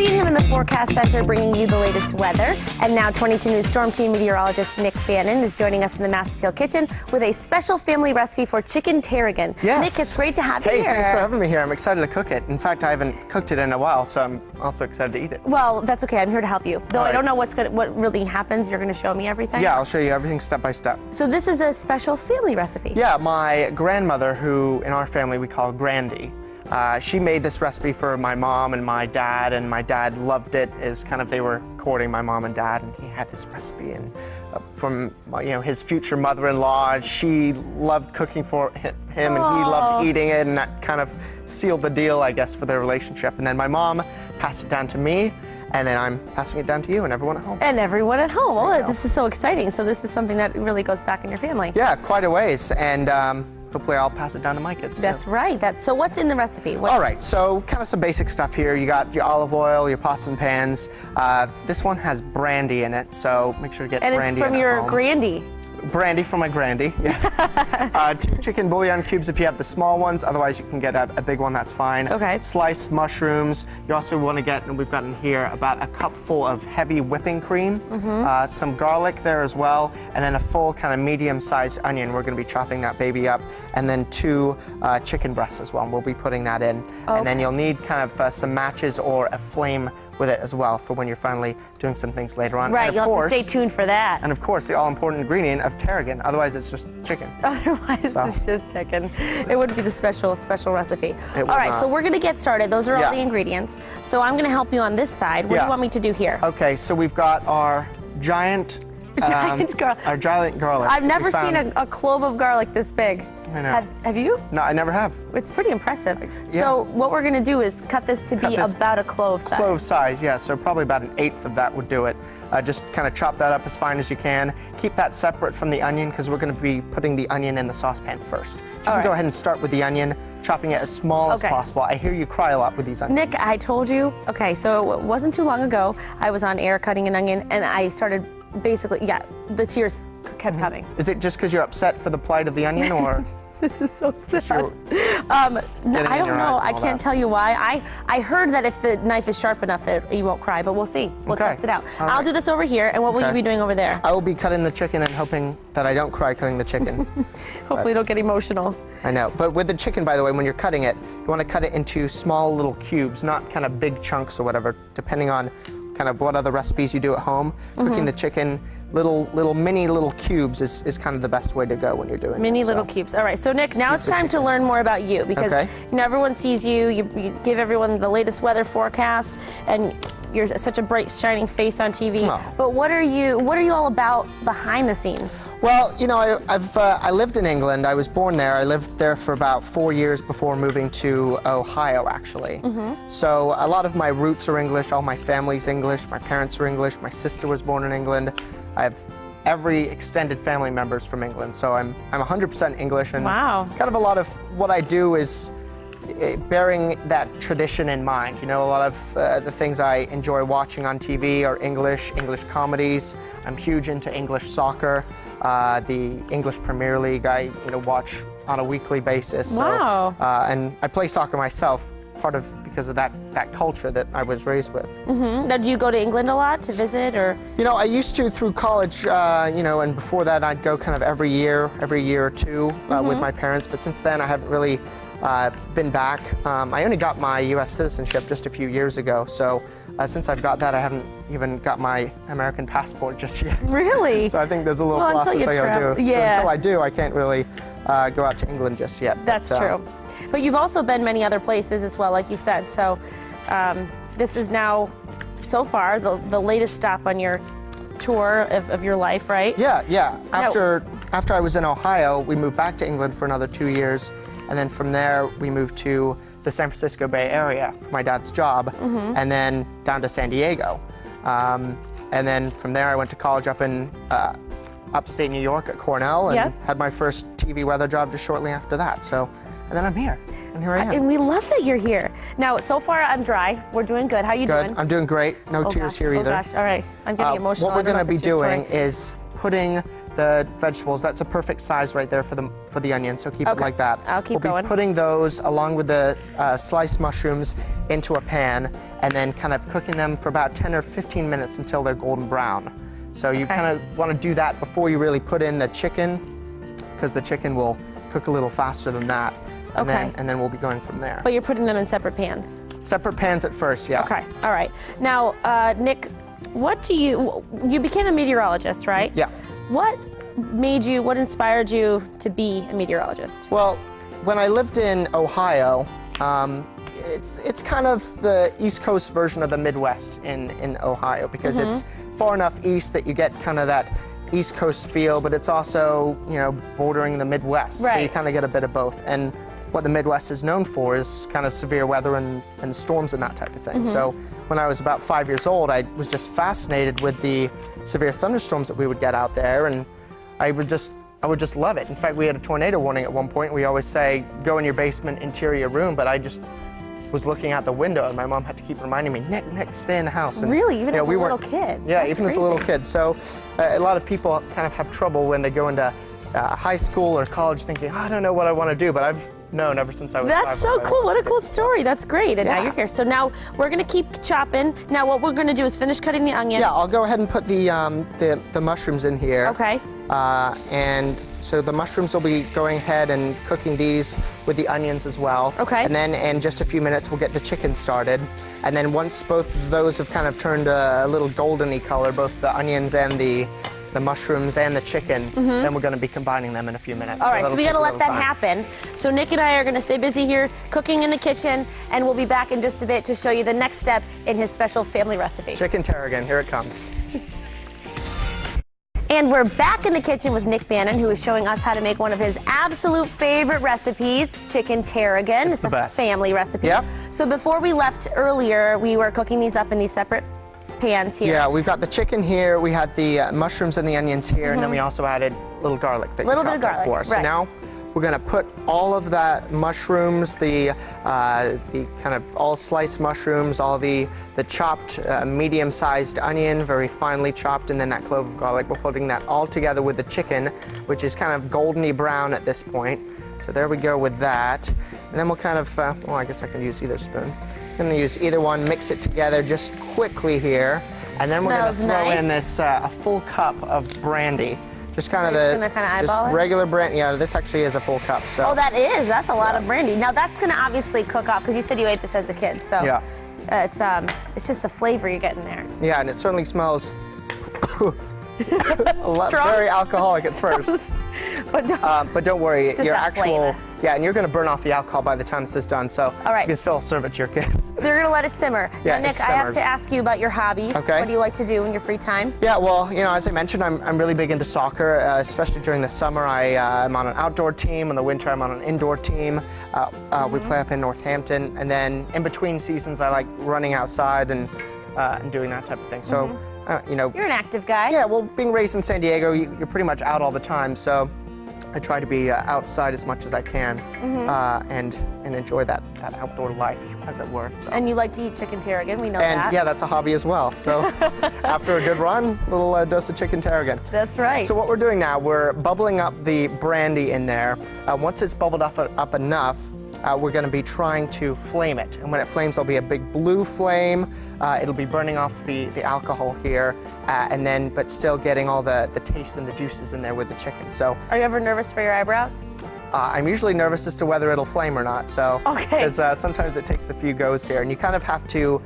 seen him in the forecast center bringing you the latest weather. And now 22 News Storm Team meteorologist Nick Bannin is joining us in the Mass Appeal Kitchen with a special family recipe for chicken tarragon. Yes. Nick, it's great to have you here. Hey, thanks for having me here. I'm excited to cook it. In fact, I haven't cooked it in a while, so I'm also excited to eat it. Well, that's okay. I'm here to help you. Though All right. I don't know what really happens. You're going to show me everything? Yeah, I'll show you everything step by step. So this is a special family recipe. Yeah, my grandmother, who in our family we call Grandy, she made this recipe for my mom and my dad loved it. As kind of they were courting my mom and dad, and he had this recipe, and from his future mother-in-law, she loved cooking for him, and he loved eating it, and that kind of sealed the deal, I guess, for their relationship. And then my mom passed it down to me, and then I'm passing it down to you and everyone at home. And everyone at home. Oh, this is so exciting. So this is something that really goes back in your family. Yeah, quite a ways, and hopefully I'll pass it down to my kids too. That's right. So what's in the recipe? All right, so kind of some basic stuff here. You got your olive oil, your pots and pans. This one has brandy in it, so make sure to get brandy in it. And it's from your Grandy. Brandy from my Grandy, yes. 2 chicken bouillon cubes if you have the small ones. Otherwise, you can get a big one, that's fine. Okay. Sliced mushrooms. You also want to get, and we've got in here, about a cup full of heavy whipping cream. Some garlic there as well. And then a full kind of medium-sized onion. We're going to be chopping that baby up. And then 2 chicken breasts as well, and we'll be putting that in. Okay. And then you'll need kind of some matches or a flame with it as well for when you're finally doing some things later on. Right, you'll have to stay tuned for that. And of course, the all-important ingredient of tarragon. Otherwise, it's just chicken. Otherwise, it's just chicken. It wouldn't be the special recipe. All right, so we're going to get started. Those are all the ingredients. So I'm going to help you on this side. What do you want me to do here? Okay, so we've got our giant garlic. Our giant garlic. I've never seen a clove of garlic this big. I know. Have you? No, I never have. It's pretty impressive. Yeah. So what we're going to do is cut this to be about a clove size. Clove size, yeah. So probably about 1/8 of that would do it. Just kind of chop that up as fine as you can. Keep that separate from the onion because we're going to be putting the onion in the saucepan first. So you can go ahead and start with the onion, chopping it as small as possible. I hear you cry a lot with these onions. Nick, I told you. Okay, so it wasn't too long ago. I was on air cutting an onion, and I started basically, the tears kept coming. Is it just because you're upset for the plight of the onion, or? This is so sad. I don't know. I can't tell you why. I heard that if the knife is sharp enough, you won't cry, but we'll see. We'll test it out. I'll do this over here, and what will you be doing over there? I will be cutting the chicken and hoping that I don't cry cutting the chicken. Hopefully you don't get emotional. I know. But with the chicken, by the way, when you're cutting it, you want to cut it into small little cubes, not kind of big chunks or whatever, depending on kind of what other recipes you do at home. Cooking the chicken, mini little cubes is kind of the best way to go when you're doing Mini little cubes. All right, so Nick, now it's time to learn more about you because everyone sees you, you give everyone the latest weather forecast, and you're such a bright, shining face on TV. But what are you all about behind the scenes? Well, I lived in England. I was born there. I lived there for about 4 years before moving to Ohio, actually. So a lot of my roots are English. All my family's English. My parents are English. My sister was born in England. I have every extended family members from England, so I'm 100% English, and kind of a lot of what I do is bearing that tradition in mind. A lot of the things I enjoy watching on TV are English comedies. I'm huge into English soccer, the English Premier League I watch on a weekly basis. Wow. So, and I play soccer myself, because of that culture that I was raised with. Now, do you go to England a lot to visit, or? I used to through college, and before that I'd go kind of every year or two with my parents, but since then I haven't really been back. I only got my U.S. citizenship just a few years ago, so since I've got that, I haven't even got my American passport just yet. Really? So I think there's a little process I gotta do. Yeah. So until I do, I can't really go out to England just yet. That's true. But you've also been many other places as well, like you said. So this is now, so far, the latest stop on your tour of your life, right? Yeah. After I was in Ohio, we moved back to England for another 2 years. And then from there, we moved to the San Francisco Bay Area for my dad's job, and then down to San Diego. And then from there, I went to college up in upstate New York at Cornell, and had my first TV weather job just shortly after that. So, and then I'm here, and here I am. And we love that you're here. Now, so far I'm dry. We're doing good. How you doing? I'm doing great. No tears here either. Oh gosh, all right. I'm getting emotional. What we're going to be doing is putting the vegetables. That's a perfect size right there for the onion, so keep it like that. I'll keep going. We'll be putting those along with the sliced mushrooms into a pan and then kind of cooking them for about 10 or 15 minutes until they're golden brown. So you kind of want to do that before you really put in the chicken, because the chicken will cook a little faster than that. And then we'll be going from there. But you're putting them in separate pans? Separate pans at first, yeah. Okay, all right. Now, Nick, you became a meteorologist, right? Yeah. What inspired you to be a meteorologist? Well, when I lived in Ohio, it's kind of the East Coast version of the Midwest in Ohio, because it's far enough east that you get kind of that East Coast feel, but it's also, bordering the Midwest. Right. So you kind of get a bit of both. And what the Midwest is known for is kind of severe weather and storms and that type of thing. So when I was about 5 years old, I was just fascinated with the severe thunderstorms that we would get out there, and I would just love it. In fact, we had a tornado warning at one point. We always say, go in your basement interior room, but I just was looking out the window, and my mom had to keep reminding me, Nick, stay in the house. And, really? Even as a little kid? Yeah, That's even crazy. as a little kid. So a lot of people kind of have trouble when they go into high school or college thinking, I don't know what I want to do, but I've known ever since I was 5. That's so cool. What a cool story. That's great. And now you're here. So now we're going to keep chopping. Now what we're going to do is finish cutting the onion. Yeah, I'll go ahead and put the mushrooms in here. Okay. And so the mushrooms will be going ahead and cooking these with the onions as well. Okay. And then in just a few minutes, we'll get the chicken started. And then once both of those have kind of turned a little golden-y color, both the onions and the mushrooms and the chicken, then we're going to be combining them in a few minutes. All right, so we got to let that happen. So Nick and I are going to stay busy here cooking in the kitchen, and we'll be back in just a bit to show you the next step in his special family recipe. Chicken Tarragon, here it comes. And we're back in the kitchen with Nick Bannin, who is showing us how to make one of his absolute favorite recipes, Chicken Tarragon. It's a family recipe. Yep. So before we left earlier, we were cooking these up in these separate pans here. Yeah, we've got the chicken here, we had the mushrooms and the onions here, and then we also added a little garlic that you chopped up for us. So now we're going to put all of that mushrooms, the kind of all sliced mushrooms, all the chopped medium-sized onion, very finely chopped, and then that clove of garlic. We're putting that all together with the chicken, which is kind of goldeny brown at this point. So there we go with that. And then we'll kind of, well, I guess I can use either spoon. I'm going to use either one, mix it together just quickly here, and then we're going to throw in this a full cup of brandy. Just kind of regular brandy. Yeah, this actually is a full cup. So. Oh, that's a lot of brandy. Now that's going to obviously cook up, because you said you ate this as a kid. So it's just the flavor you're getting there. Yeah, and it certainly smells very alcoholic at first. But don't worry, your actual and you're going to burn off the alcohol by the time this is done, so you can still serve it to your kids. So you're going to let it simmer. Yeah, now, Nick, I have to ask you about your hobbies. Okay. What do you like to do in your free time? Yeah, well, as I mentioned, I'm really big into soccer, especially during the summer. I'm on an outdoor team. In the winter, I'm on an indoor team. We play up in Northampton, and then in between seasons, I like running outside and doing that type of thing. So, you're an active guy. Yeah, well, being raised in San Diego, you're pretty much out all the time, so I try to be outside as much as I can and enjoy that outdoor life, as it were. So. And you like to eat chicken tarragon, we know that. And yeah, that's a hobby as well. So after a good run, a little dose of chicken tarragon. That's right. So what we're doing now, we're bubbling up the brandy in there. Once it's bubbled up enough, we're going to be trying to flame it. And when it flames, there'll be a big blue flame. It'll be burning off the alcohol here, but still getting all the taste and the juices in there with the chicken. So, are you ever nervous for your eyebrows? I'm usually nervous as to whether it'll flame or not. So, because sometimes it takes a few goes here, and you kind of have to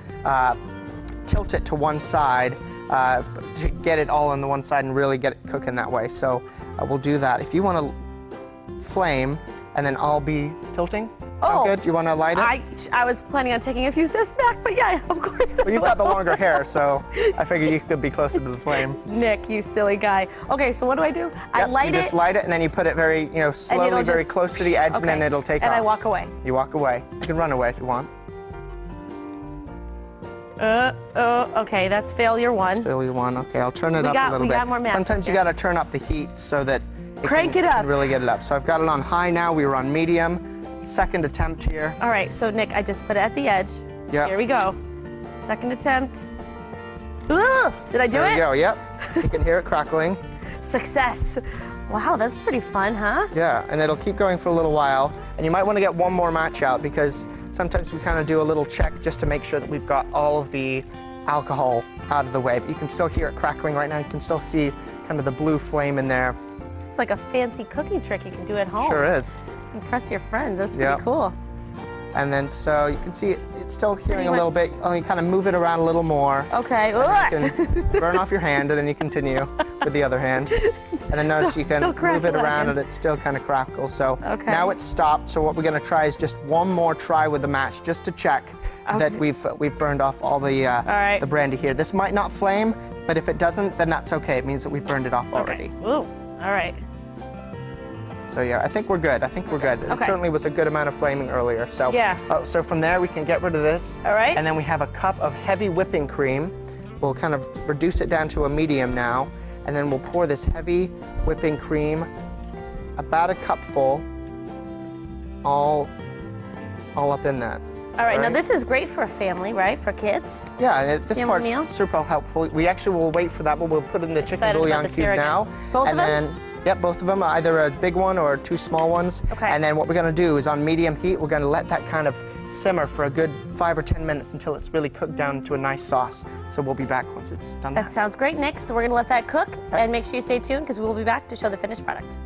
tilt it to one side to get it all on the one side and really get it cooking that way. So, we'll do that. If you want to flame, and then I'll be tilting. Good. You want to light it? I was planning on taking a few steps back, but yeah, of course. Well, you've got the longer hair, so I figured you could be closer to the flame. Nick, you silly guy. Okay, so what do I do? I light it. You just light it, and then you put it very, slowly, very close to the edge, and then it'll take off. And I walk away. You walk away. You can run away if you want. Okay, that's failure one. That's failure one. Okay, I'll turn it up a little bit. Got more matches. Sometimes you got to turn up the heat so that Crank it up. Can really get it up. So I've got it on high now. We were on medium. Second attempt here. All right, so Nick, I just put it at the edge. Yeah. Here we go. Second attempt. Ugh! Did I do it? There you go, yep. You can hear it crackling. Success. Wow, that's pretty fun, huh? Yeah, and it'll keep going for a little while. And you might want to get one more match out because sometimes we kind of do a little check just to make sure that we've got all of the alcohol out of the way. But you can still hear it crackling right now. You can still see kind of the blue flame in there. It's like a fancy cooking trick you can do at home. Sure is. Impress your friends. That's pretty cool. And then so you can see it's still hearing a little bit. Oh, you kind of move it around a little more. Okay. And you can burn off your hand, and then you continue with the other hand. And then notice you can move it around, and it still kind of crackles. So now it's stopped. So what we're going to try is just one more try with the match, just to check that we've burned off all the brandy here. This might not flame, but if it doesn't, then that's okay. It means that we've burned it off already. Ooh. All right. So yeah, I think we're good. I think we're good. It certainly was a good amount of flaming earlier. So so from there we can get rid of this. All right. And then we have a cup of heavy whipping cream. We'll kind of reduce it down to a medium now, and then we'll pour this heavy whipping cream, about a cupful, all up in that. All right. Now this is great for a family, right? For kids. Yeah, this part's super helpful. We actually will wait for that, but we'll put in the chicken bouillon cube now. Both of them? Yep, both of them, either a big one or two small ones. Okay. And then what we're going to do is on medium heat, we're going to let that kind of simmer for a good 5 or 10 minutes until it's really cooked down to a nice sauce. So we'll be back once it's done. That sounds great, Nick. So we're going to let that cook, and make sure you stay tuned because we will be back to show the finished product.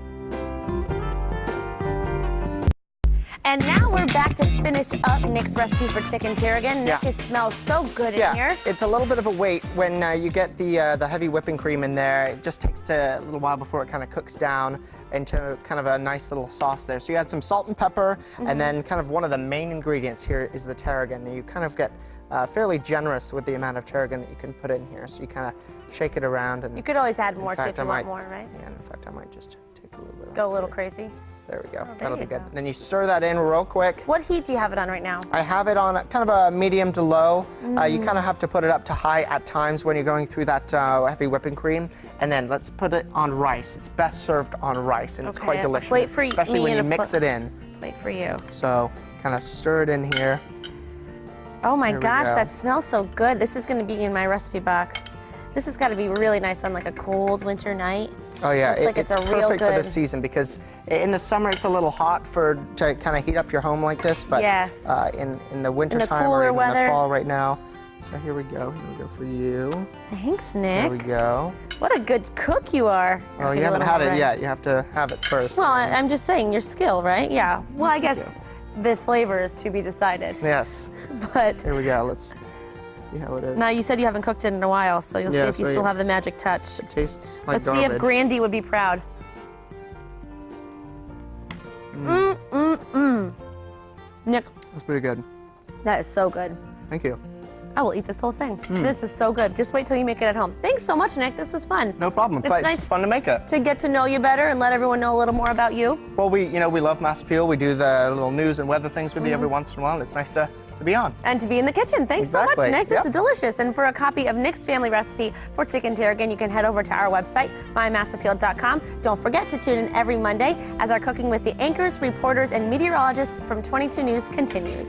And now we're back to finish up Nick's recipe for chicken tarragon. Nick, it smells so good in here. It's a little bit of a wait when you get the heavy whipping cream in there. It just takes a little while before it kind of cooks down into kind of a nice little sauce there. So you add some salt and pepper, and then kind of one of the main ingredients here is the tarragon. And you kind of get fairly generous with the amount of tarragon that you can put in here. So you kind of shake it around. And you could always add more too if you want more, right? Yeah, in fact, I might just take a little bit. Go a little crazy. There we go. That'll be good. And then you stir that in real quick. What heat do you have it on right now? I have it on kind of a medium to low. You kind of have to put it up to high at times when you're going through that heavy whipping cream. And then let's put it on rice. It's best served on rice, and it's quite delicious, especially when you mix it in. Plate for you. So kind of stir it in here. Oh my gosh, that smells so good. This is going to be in my recipe box. This has got to be really nice on like a cold winter night. Oh yeah, it's perfect for this season because in the summer it's a little hot to kind of heat up your home like this, but in the winter time or in the fall right now. So here we go for you. Thanks, Nick. There we go. What a good cook you are. Oh, you haven't had it yet. You have to have it first. Well, I'm just saying your skill, right? Yeah. Well, I guess the flavor is to be decided. Yes. But here we go. Let's see how it is. Now, you said you haven't cooked it in a while, so you'll see if you still have the magic touch. It tastes like garbage. Let's see if Grandy would be proud. Nick. That's pretty good. That is so good. Thank you. I will eat this whole thing. This is so good. Just wait till you make it at home. Thanks so much, Nick. This was fun. No problem. It's nice. It's fun to make it. To get to know you better and let everyone know a little more about you. Well, we love Mass Appeal. We do the little news and weather things with you every once in a while. And it's nice to be on. And to be in the kitchen. Thanks so much, Nick. This is delicious. And for a copy of Nick's family recipe for chicken tarragon, you can head over to our website, mymassappeal.com. Don't forget to tune in every Monday as our Cooking with the Anchors, Reporters, and Meteorologists from 22 News continues.